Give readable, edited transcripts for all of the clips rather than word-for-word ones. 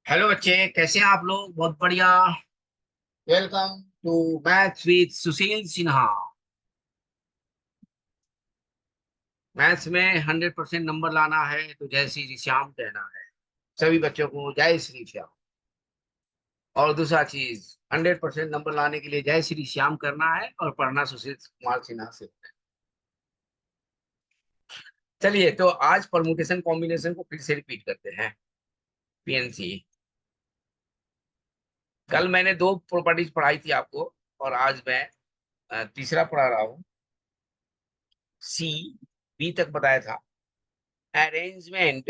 Hello बच्चे, कैसे हैं आप लोग? बहुत बढ़िया। Welcome to maths with Sushil Sinha. Maths में 100% नंबर लाना है तो जय श्री श्याम कहना है। सभी बच्चों को जय श्री श्याम। और दूसरा चीज, 100% नंबर लाने के लिए जय श्री श्याम करना है और पढ़ना सुशील कुमार सिन्हा से। चलिए, तो आज परमुटेशन कॉम्बिनेशन को फिर से रिपीट करते हैं। पीएनसी। कल मैंने दो प्रॉपर्टीज पढ़ाई थी आपको, और आज मैं तीसरा पढ़ा रहा हूँ। सी, बी तक बताया था। Arrangement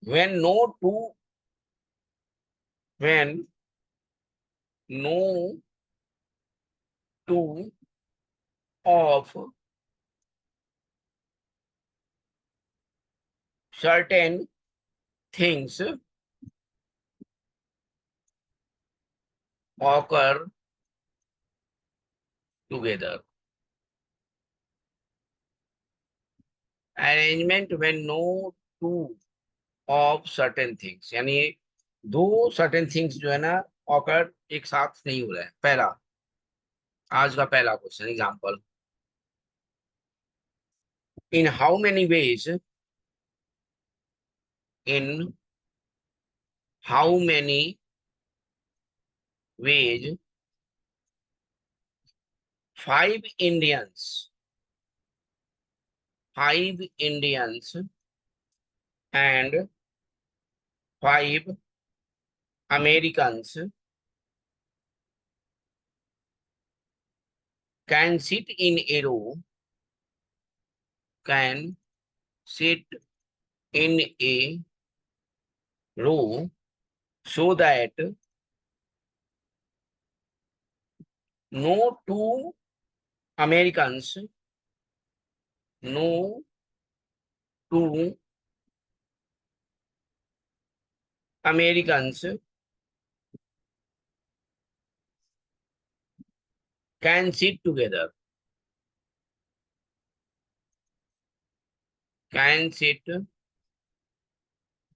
when no two when no two of certain things occur together. Arrangement when no two of certain things, यानी दो certain things जो है ना, occur एक साथ नहीं हो रहा है। पहला, आज का पहला question example. In how many ways, in how many ways five Indians five Indians and five Americans can sit in a row, can sit in a row so that no two Americans, no two Americans can sit together, can sit,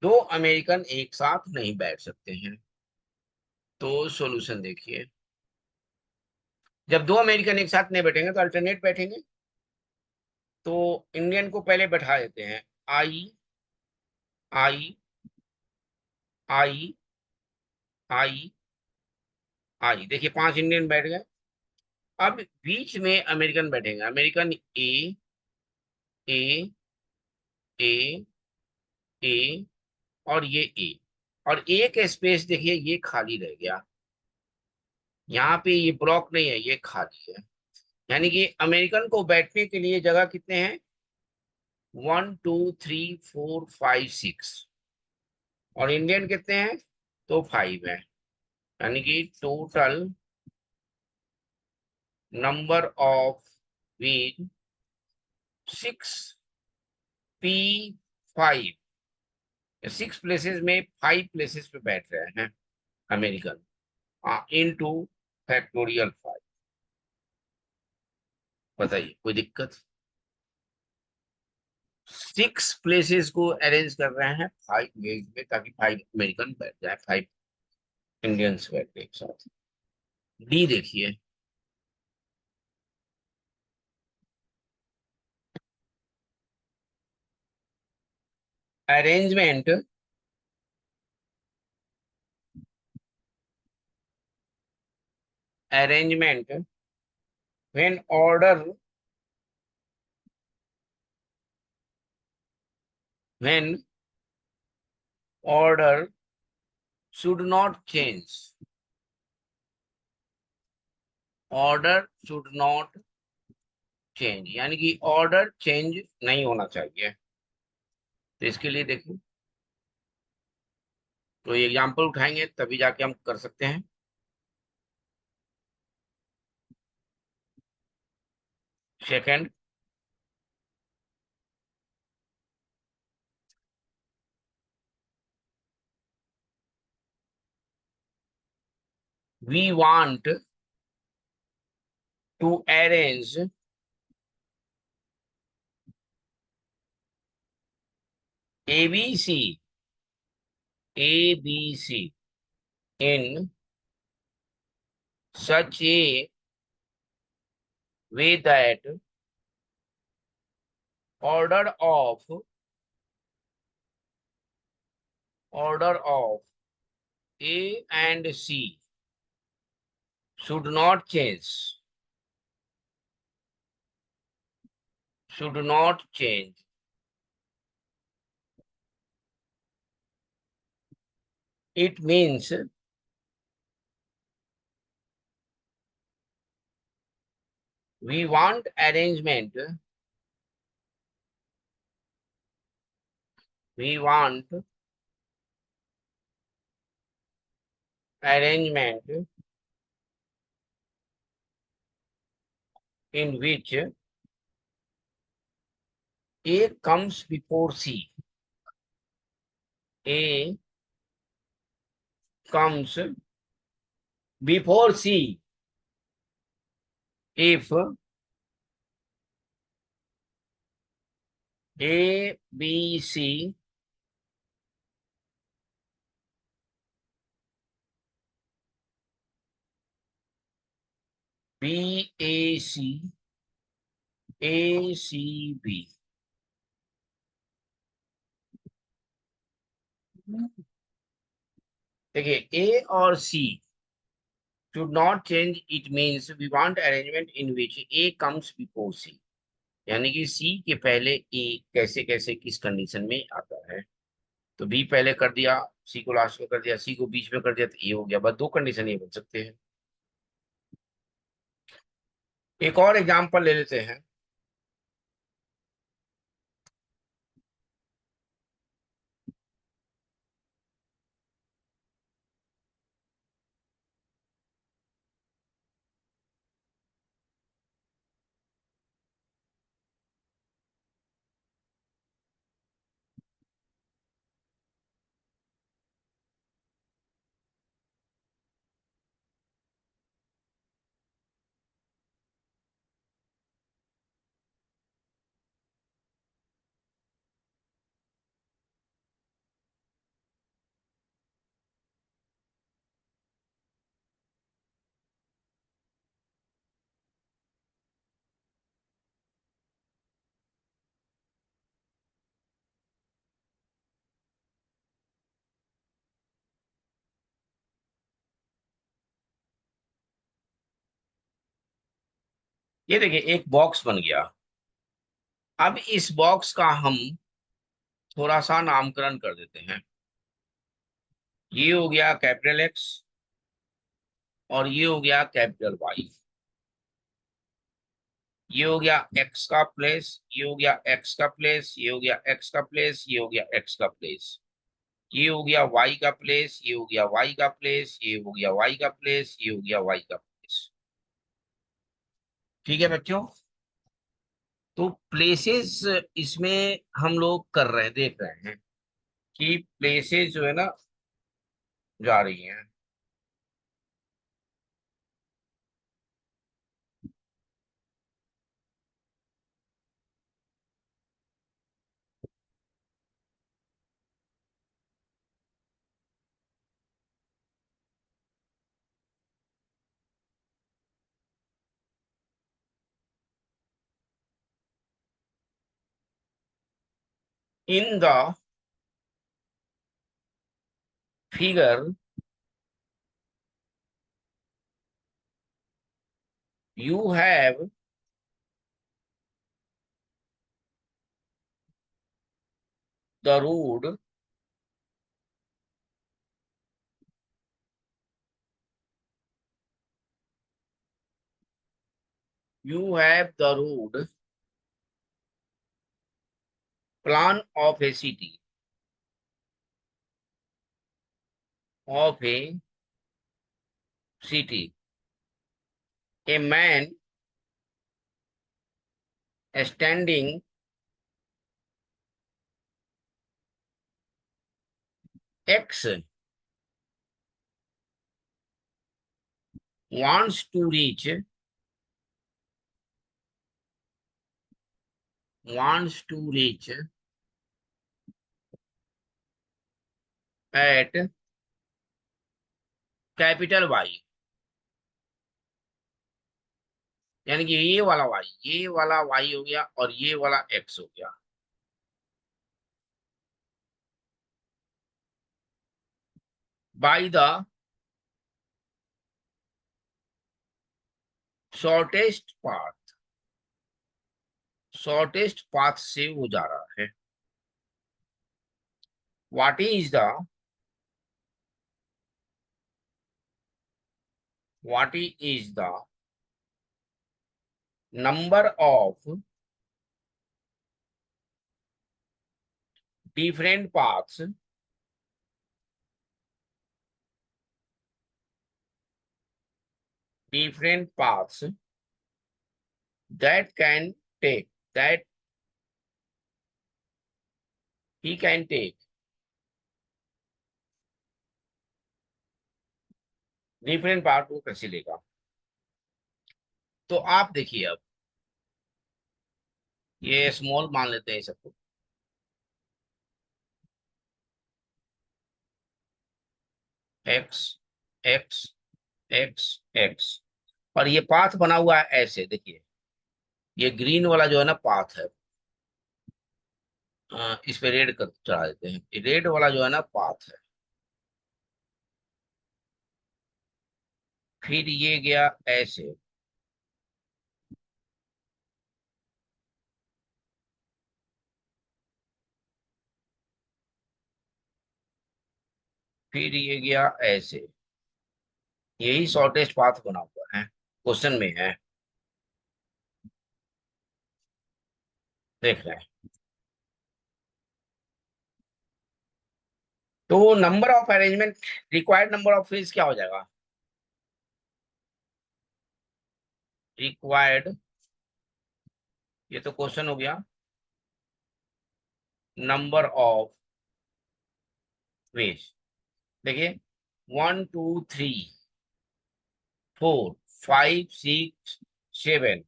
दो American एक साथ नहीं बैठ सकते हैं। तो solution देखिए। जब दो अमेरिकन एक साथ नहीं बैठेंगे तो अल्टरनेट बैठेंगे। तो इंडियन को पहले बैठा देते हैं। आई आई आई आई आई, देखिए पांच इंडियन बैठ गए। अब बीच में अमेरिकन बैठेंगे। अमेरिकन ए ए ए ए और ये ए, और एक स्पेस देखिए ये खाली रह गया। यहाँ पे ये ब्लॉक नहीं है, ये खाली है। यानी कि अमेरिकन को बैठने के लिए जगह कितने हैं? 1 2 3 4 5 6। और इंडियन कितने हैं? तो 5 है। यानी कि टोटल नंबर ऑफ वीज 6P5। 6 प्लेसेस में 5 प्लेसेस पे बैठ रहे हैं अमेरिकन, इनटू फैक्टोरियल 5। बताइए, कोई दिक्कत? 6 प्लेसेस को अरेंज कर रहे हैं 5 वेज में, ताकि 5 अमेरिकन बैठ जाए, 5 इंडियंस बैठ गए एक साथ। डी देखिए। Arrangement arrangement when when order should not change, order should not change, यानी कि ऑर्डर चेंज नहीं होना चाहिए। तो इसके लिए देखिए, तो ये एग्जाम्पल उठाएंगे तभी जाके हम कर सकते हैं। Second, we want to arrange ABC, ABC in such a way that order of A and C should not change. Should not change. It means we want arrangement. We want arrangement in which A comes before C. A comes before C if A, B, C B, A, C, A, C, B. देखिए A और C should not change. It means we want arrangement in which A comes before C. यानी कि C के पहले A कैसे कैसे किस condition में आता है. तो B पहले कर दिया, C को लास्ट में कर दिया, C को बीच में कर दिया, तो A हो गया. बस दो कंडीशन ये बन सकते हैं. एक और एग्जांपल ले लेते हैं. ये देखिए एक बॉक्स बन गया. अब इस बॉक्स का हम थोड़ा सा नामकरण कर देते हैं. ये हो गया कैपिटल एक्स और ये हो गया कैपिटल वाई. ये हो गया एक्स का प्लेस, ये हो गया एक्स का प्लेस, ये हो गया एक्स का प्लेस, ये हो गया एक्स का प्लेस. ये हो गया वाई का प्लेस, ये हो गया वाई का प्लेस, ये हो गया वाई का प्लेस, ये हो गया वाई का प्लेस. ठीक है बच्चों. तो प्लेसेस इसमें हम लोग कर रहे हैं, देख रहे हैं कि प्लेसेस जो है ना जा रही हैं. In the figure you have the road you have the road plan of a city, of a city. A man standing X wants to reach wants to reach at capital Y, यानी कि ये वाला Y हो गया और ये वाला x हो गया, by the shortest path, shortest path से वो जा रहा है। What is the what is the number of different paths different paths that can take that he can take different part को कैसे लेगा। तो आप देखिए, अब ये स्मॉल मान लेते हैं सबको, एक्स एक्स एक्स एक्स, और ये पाथ बना हुआ है ऐसे, देखिए ये ग्रीन वाला जो है ना पाथ है, इस पे रेड कर चढ़ा देते हैं, रेड वाला जो है ना पाथ है, फिर ये गया ऐसे, फिर ये गया ऐसे, यही शॉर्टेस्ट पाथ बना हुआ है, क्वेश्चन में है, देख रहे हैं। तो number of arrangement, required number of phase क्या हो जाएगा, रिक्वायर्ड, ये तो क्वेश्चन हो गया, नंबर ऑफ फेज, देखिए 1 2 3 4 5 6 7,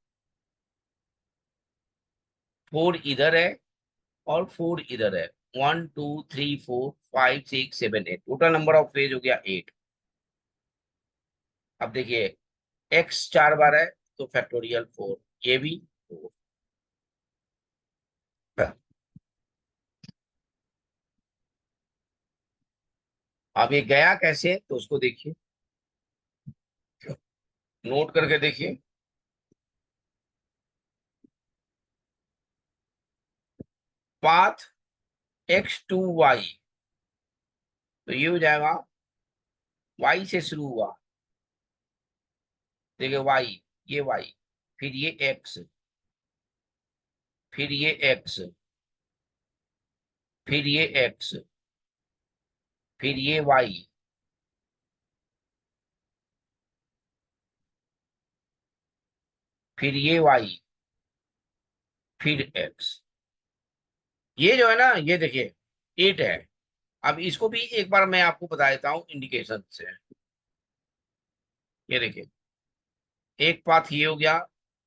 4 इधर है और 4 इधर है, 1 2 3 4 5 6 7 8, टोटल नंबर ऑफ फेज हो गया 8। अब देखिए एक्स 4 बार है तो फैक्टोरियल 4, ये भी 4। अब ये गया कैसे, तो उसको देखिए, नोट करके देखिए, पाथ x2y, तो ये हो जाएगा y से शुरू हुआ, देखिए y, ये y, फिर ये x, फिर ये x, फिर ये x, फिर ये y, फिर ये y, फिर x, ये जो है ना, ये देखिए 8 है। अब इसको भी एक बार मैं आपको बता देता हूँ इंडिकेशन से, ये देखिए एक पाथ ये हो गया,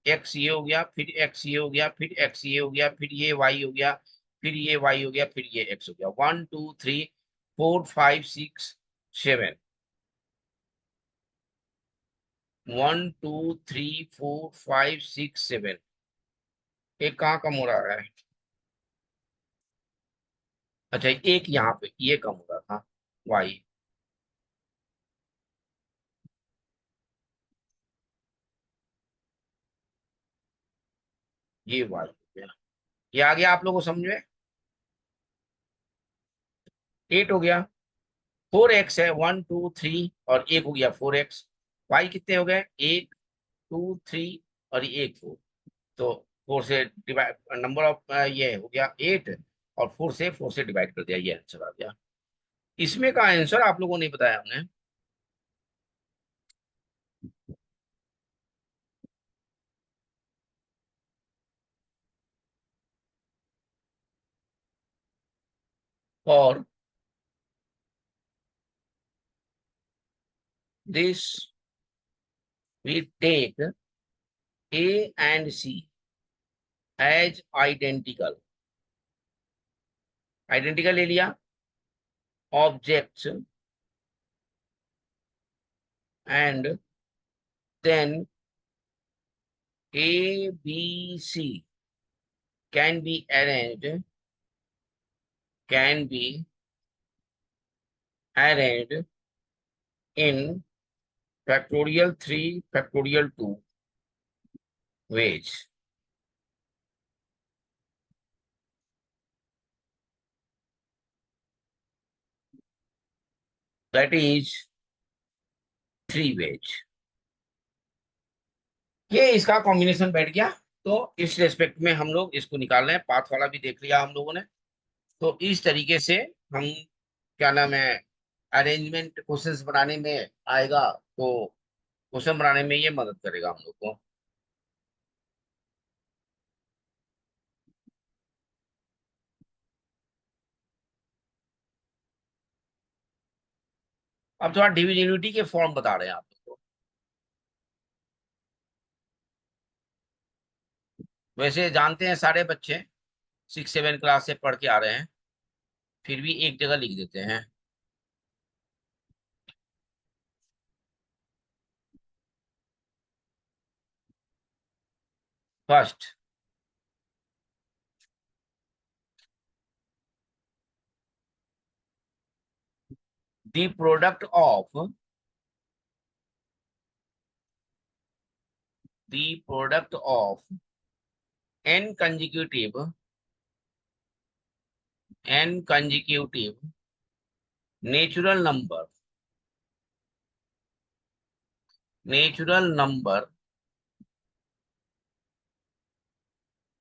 एक्स ये हो गया, फिर एक्स ये हो गया, फिर एक्स ये हो गया, फिर ये वाई हो गया, फिर ये वाई हो गया, फिर ये एक्स हो गया, 1 2 3 4 5 6 7, 1 2 3 4 5 6 7, एक कहाँ कम हो रहा है, अच्छा एक यहाँ पे ये कम हो रहा था, वाई, ये वाई हो गया, ये आ गया आप लोगों को समझ में, 8 हो गया, 4x है, 1 2 3, और एक हो गया 4x, वाई कितने हो गए, 1 2 3, और ये एक 4, तो 4 से डिवाइड, नंबर ऑफ ये हो गया 8, और 4 से डिवाइड कर दिया, ये आंसर आ गया। इसमें का आंसर आप लोगों ने बताया हमने, और this we take A and C as identical, identical ले लिया, objects and then A, B, C can be arranged in factorial 3 factorial 2 ways. That is 3 ways. ये इसका कॉम्बिनेशन बैठ गया। तो इस रेस्पेक्ट में हम लोग इसको निकाल रहे हैं। पाथ वाला भी देख लिया हम लोगों ने। तो इस तरीके से हम, क्या नाम है, अरेंजमेंट क्वेश्चंस बनाने में आएगा। तो क्वेश्चन बनाने में ये मदद करेगा हम लोग को। अब थोड़ा डिविजिबिलिटी के फॉर्म बता रहे हैं आप लोग को। वैसे जानते हैं सारे बच्चे, 6 7 क्लास से पढ़ के आ रहे हैं, फिर भी एक जगह लिख देते हैं। First, the product of n consecutive natural number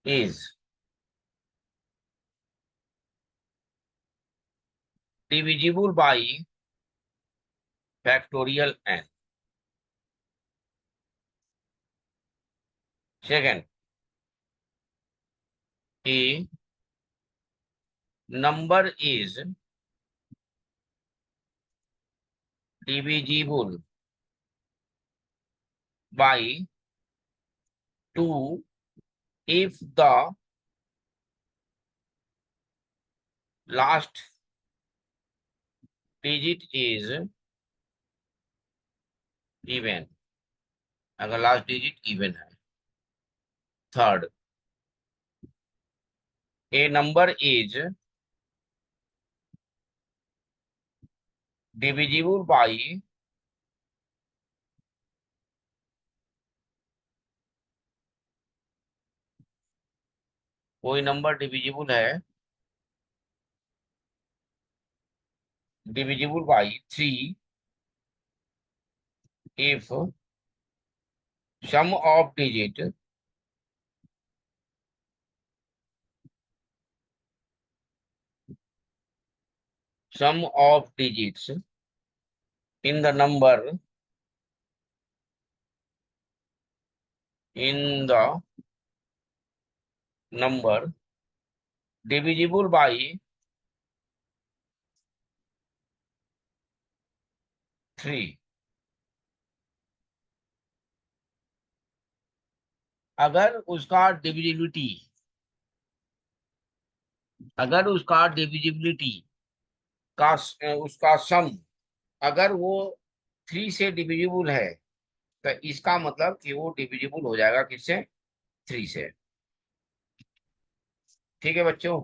is divisible by factorial n. Second, a number is divisible by 2 if the last digit is even, अगर लास्ट डिजिट इवन है। Third, a number is divisible by कोई number divisible है, divisible by 3 if sum of digit sum of digits in the number in the number divisible by 3। अगर उसका divisibility अगर उसका divisibility का उसका सम अगर वो 3 से डिविजिबल है, तो इसका मतलब कि वो डिविजिबल हो जाएगा किससे? 3 से। ठीक है बच्चों।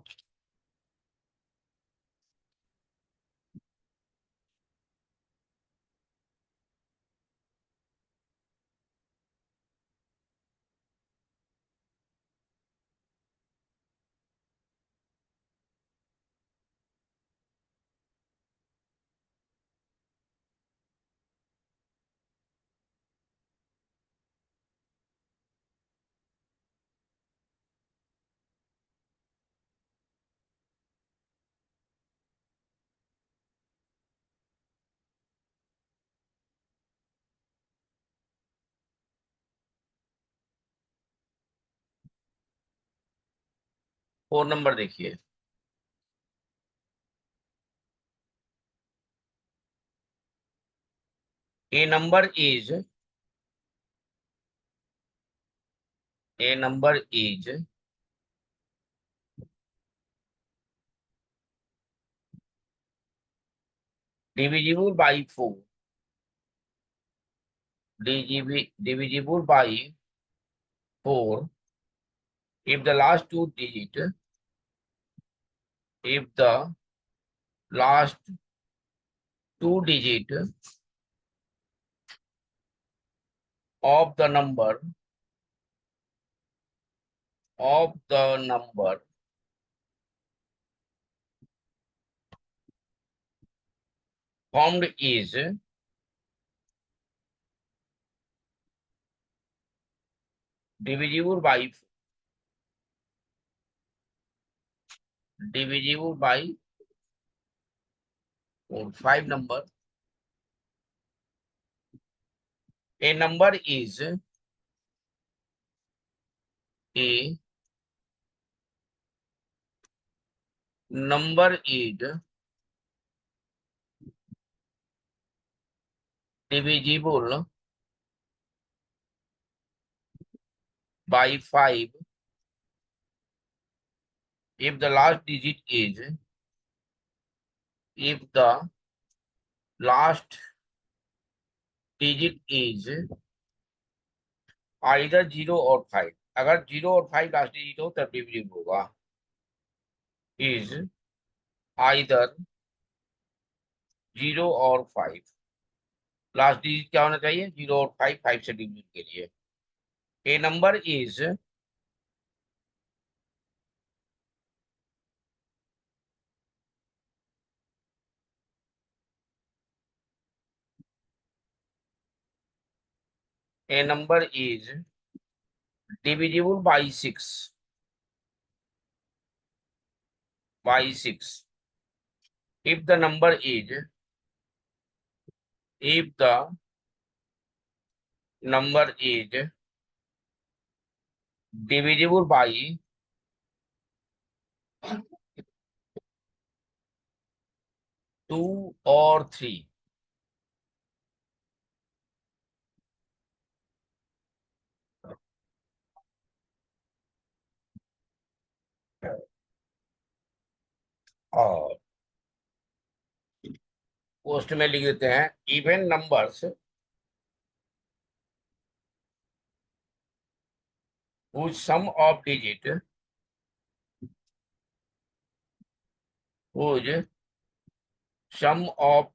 4 नंबर देखिए। A number is a number is divisible by 4, divisible by 4 if the last two digit of the number formed is divisible by 5 number. A number is divisible by 5 if the last digit is either 0 और 5. अगर 0 और 5 last digit हो तब divisible होगा. Is either 0 और 5. Last digit क्या होना चाहिए? 0 और 5. 5 से डिविजिट के लिए ए number is divisible by 6 if the number is divisible by 2 or 3. और पोस्ट में लिख देते हैं even numbers whose sum of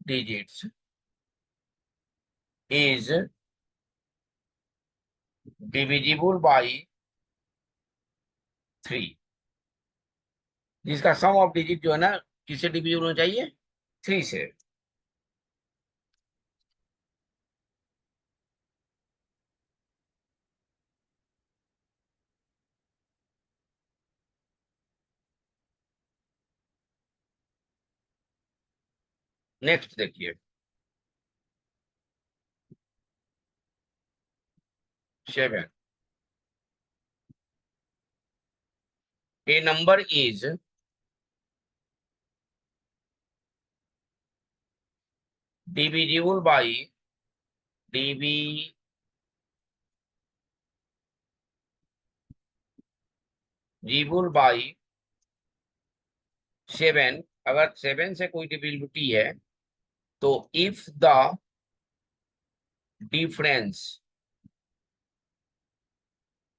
digits is divisible by 3. जिसका सम ऑफ डिजिट जो है ना किससे डिविजिबल होना चाहिए? 3 से. नेक्स्ट देखिए 7. A number is divisible by 7. अगर 7 से कोई डिविजिबिलिटी है तो if the difference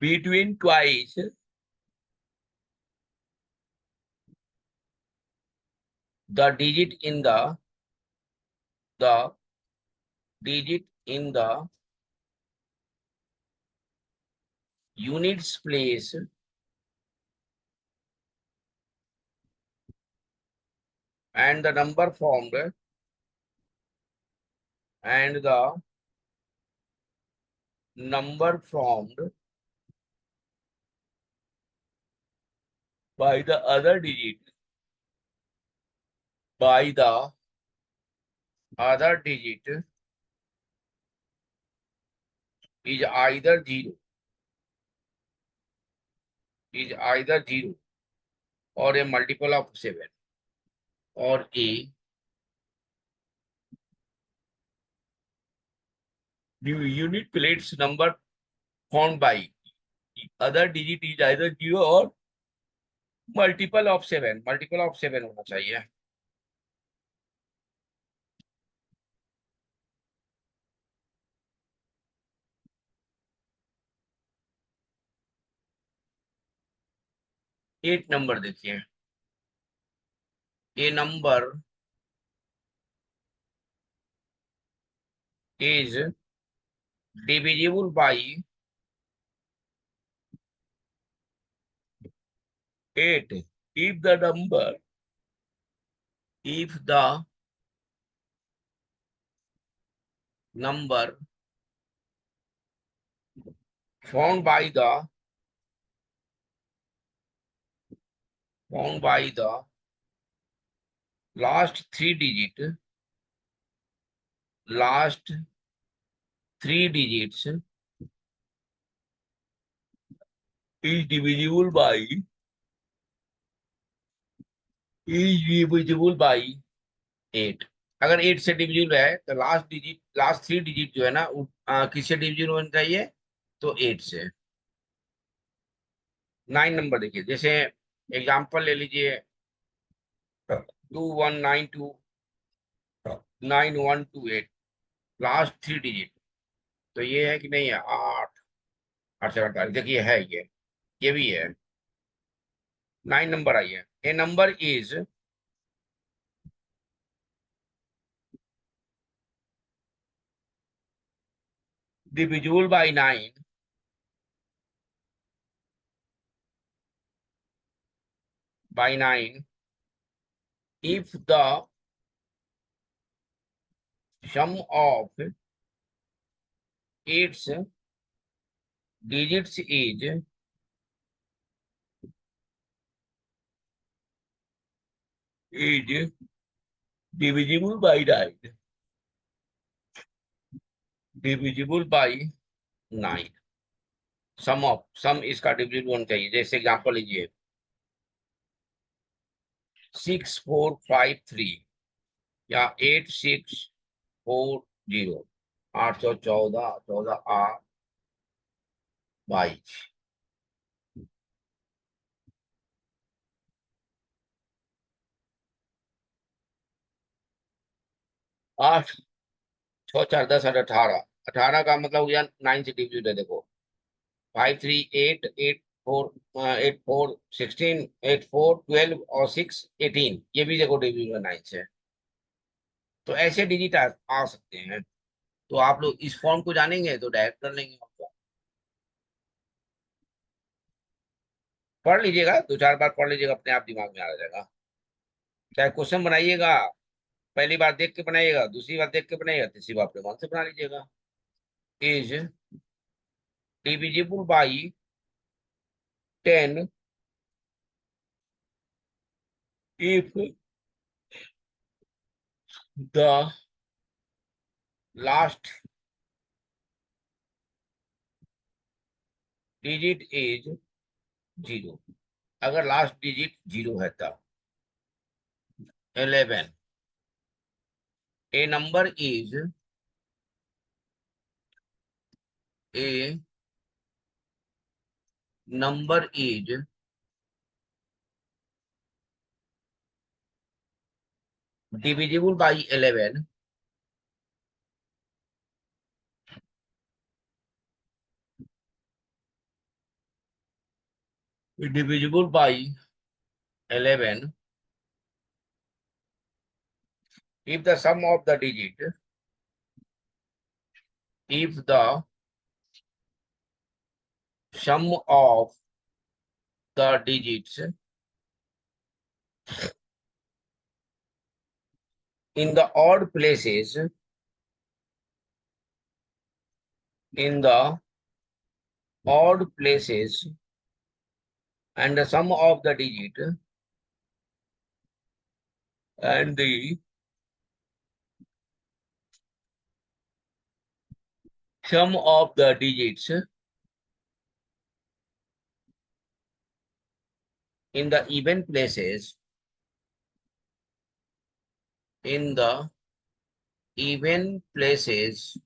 between twice the digit in the units place and the number formed by the other digit is either 0 or a multiple of 7 or a unit place number formed by other digit is either 0 or multiple of 7 होना चाहिए. 8 number देखिए, ये number is divisible by 8 if the number found by the last three digits is divisible by 8। अगर 8 से divisible है तो last 3 digit जो है ना किससे डिविजिबल होना चाहिए, तो 8 से। 9 नंबर देखिए, जैसे एग्जांपल ले लीजिए 2192 9128, लास्ट 3 डिजिट, तो ये है कि नहीं है 8 8 से 48, देखिए है ये भी है। 9 नंबर आई है, a number is divisible by 9 if the sum of its digits is divisible by 9, divisible by 9। सम इसका डिविजिबल होना चाहिए। जैसे एग्जांपल लीजिए 6453 या 8640, 814 14 8 22। 8 6 4 10 18, 18 का मतलब हो गया 9 से डिविजिबल है, देखो 5 3 8 8 4 8 4 16 8 4 12 और 6 18, ये भी देखो डिविजिबल 9 से। तो ऐसे डिजिट आ सकते हैं। तो आप लोग इस फॉर्म को जानेंगे तो डायरेक्ट कर लेंगे आपको। पढ़ लीजिएगा, 2 4 बार पढ़ लीजिएगा, अपने आप दिमाग में आ जाएगा। चाहे क्वेश्चन बनाइएगा, पहली बार देख के बनाइएगा, दूसरी बार देख के बनाइएगा, तीसरी बार अपने मन से बना लीजिएगा। Is divisible by 10 if the last digit is 0, अगर लास्ट डिजिट 0 है तब। 11 a number is a number is divisible by 11 divisible by 11 if the sum of the digit if the sum of the digits in the odd places in the odd places and the sum of the digit and the sum of the digits in the even places in the even places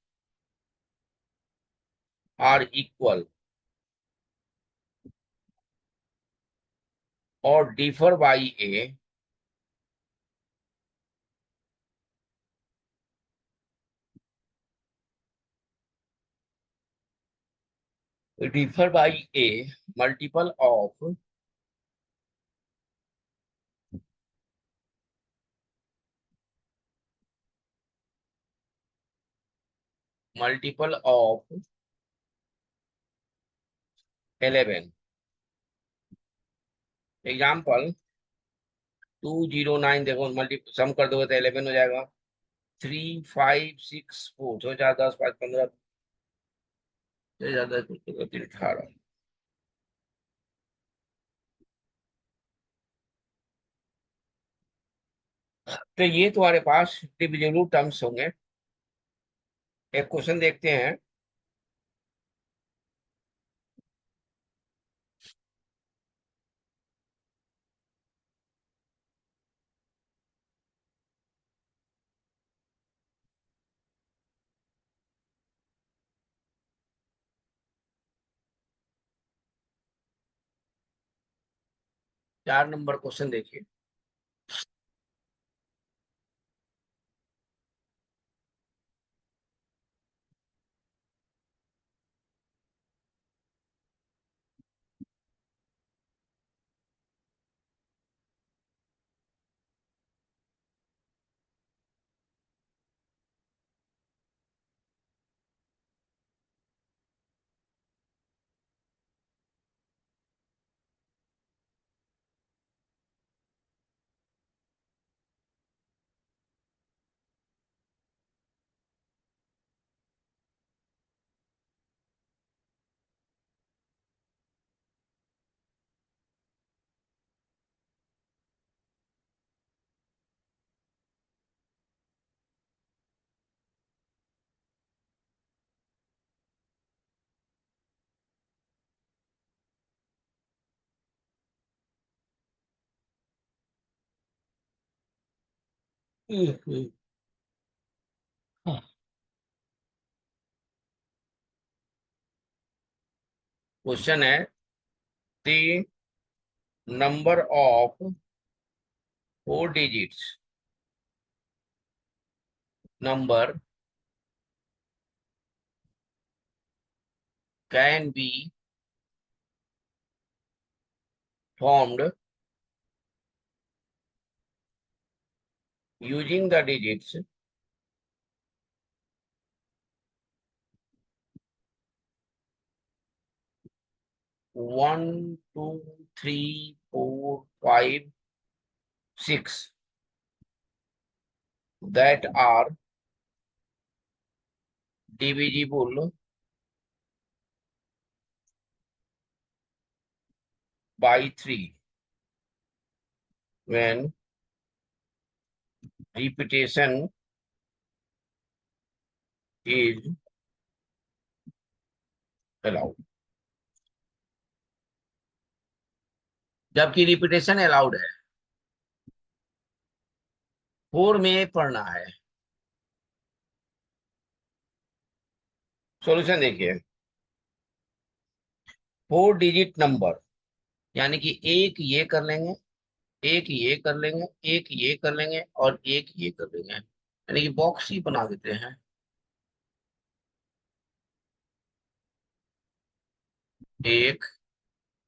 are equal or differ by a multiple of multiple of 11। Example 209, देखो multi सम कर दोगे तो 11 हो जाएगा। 3 5 6 4, 6 4 10 5 15, 6 4 10 18। तो ये तुम्हारे पास divisible terms होंगे। एक क्वेश्चन देखते हैं। 4 नंबर क्वेश्चन देखिए। क्वेश्चन है the number of 4 digits number can be formed using the digits 1 2 3 4 5 6 that are divisible by 3 when repetition is allowed। जबकि रिपीटेशन अलाउड है। 4 में पढ़ना है। सॉल्यूशन देखिए। 4 डिजिट नंबर यानी कि एक ये कर लेंगे, एक ये कर लेंगे, एक ये कर लेंगे और एक ये कर लेंगे, यानी कि बॉक्स ही बना देते हैं। 1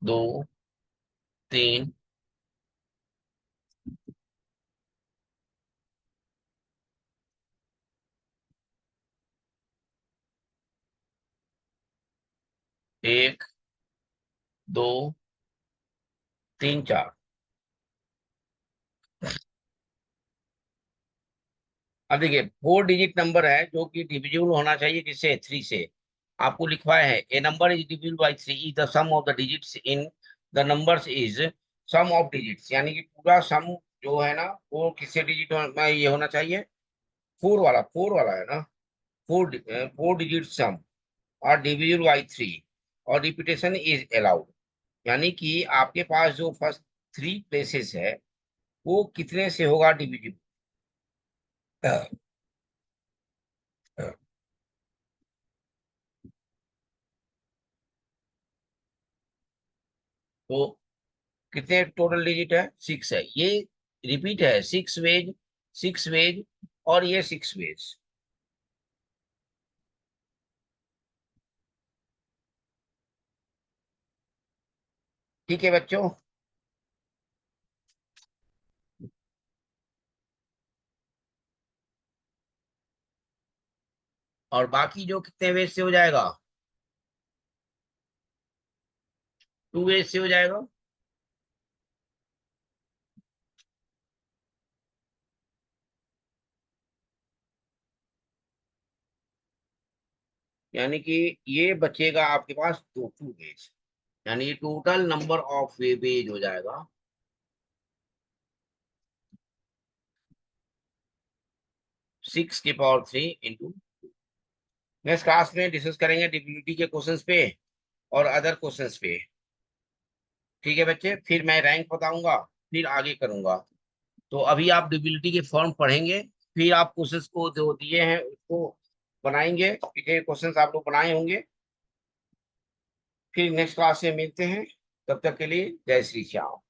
2 3 1 2 3 4। अब देखिए 4 डिजिट नंबर है जो कि डिविजिबल होना चाहिए किससे, 3 से। आपको लिखवाया है a number is divisible by 3 is the sum of the digits in the numbers is sum of digits, यानी कि पूरा सम जो है ना वो किससे डिजिट में ये होना चाहिए, 4 वाला है ना। 4 डिजिट सम और डिविजिबल बाय 3 और रिपीटेशन इज अलाउड, यानी कि आपके पास जो फर्स्ट 3 प्लेसेस है वो कितने से होगा डिविजिबल। तो कितने टोटल डिजिट है, 6 है। ये रिपीट है, 6 वेज, 6 वेज और ये 6 वेज। ठीक है बच्चों। और बाकी जो कितने वेज से हो जाएगा, 2 वेज से हो जाएगा। यानी कि ये बचेगा आपके पास 2 वेज, यानी टोटल नंबर ऑफ वेज हो जाएगा 6 की पावर 3 इंटू। नेक्स्ट क्लास में डिस्कस करेंगे डिविजिबिलिटी के क्वेश्चंस पे और अदर क्वेश्चंस पे। ठीक है बच्चे, फिर मैं रैंक बताऊंगा, फिर आगे करूंगा। तो अभी आप डिविजिबिलिटी के फॉर्म पढ़ेंगे, फिर आप क्वेश्चंस को जो दिए हैं उसको बनाएंगे। ठीक है, क्वेश्चंस आप लोग बनाए होंगे। फिर नेक्स्ट क्लास में मिलते हैं, तब तक के लिए जय श्री श्याम।